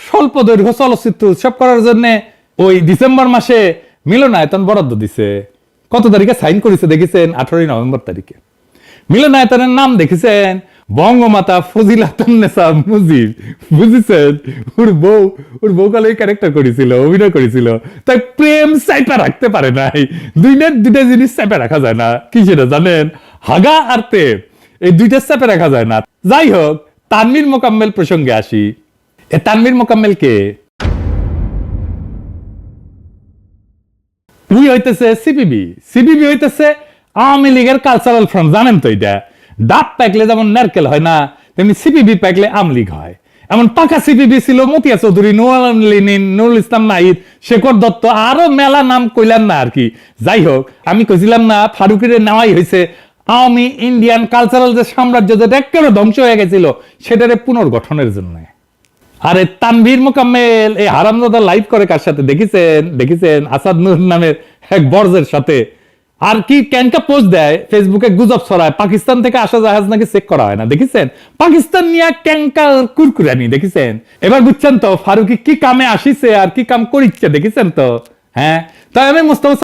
স্বল্প দৈর্ঘ্য চলচ্চিত্র উৎসব করার জন্য ওই ডিসেম্বর মাসে মিলনায়তন বরাদ্দ দিছে। কত তারিখে সাইন করেছে দেখেছেন? 18 নভেম্বর তারিখে। মিলনায়তনের নাম দেখেছেন? বঙ্গমাতা ফজিলাতুন্নেসা মুজিব। বুঝেছেন? ওর বউ কালে ক্যারেক্টার করেছিল, অভিনয় করেছিল। তাই প্রেম চাইপা রাখতে পারে নাই। দুইটা জিনিস চাইপা রাখা যায় না। কি সেটা জানেন? হাগা আর প্রেম, এই দুইটা চাইপা রাখা যায় না। যাই হোক, তানভীর মোকাম্মেল প্রসঙ্গে আসি। তানভীর মোকাম্মেল কে? উই হইতেছে সিপিবি হইতেছে আওয়ামী লীগের কালচারাল ফ্রন্ট। জানেন তো? এটা ডাব পাকলে যেমন নারকেল হয় না, তেমনি সিপিবি পাকলে আওয়ামী লীগ হয়। এমন পাকা সিপিবি ছিল মতিয়া চৌধুরী, নুরুল ইসলাম নাহিদ, শেখর দত্ত, আরো মেলা নাম কইলাম না আর কি। যাই হোক, আমি কইছিলাম না ফারুকের নেওয়াই হয়েছে আওয়ামী ইন্ডিয়ান কালচারাল যে সাম্রাজ্য, যেটা একেবারে ধ্বংস হয়ে গেছিল, সেটারে পুনর্গঠনের জন্য। আরে তানভীর মোকাম্মেল এই হারামজাদা লাইভ করে কার সাথে দেখেছেন? আসাদ নূর নামের এক বর্জের সাথে। আর কি ক্যানকা পোস্ট দেয় ফেসবুকে, গুজব ছড়ায় পাকিস্তান থেকে আসা জাহাজ নাকি চেক করা হয় না। দেখেছেন? পাকিস্তান নিয়ে ক্যাঙ্কা কুরকুরানি। দেখেছেন? এবার বুঝছেন তো ফারুকি কি কামে আসিছে আর কি কাম করিচ্ছে। দেখেছেন তো? হ্যাঁ, তাই আমি মোস্তফা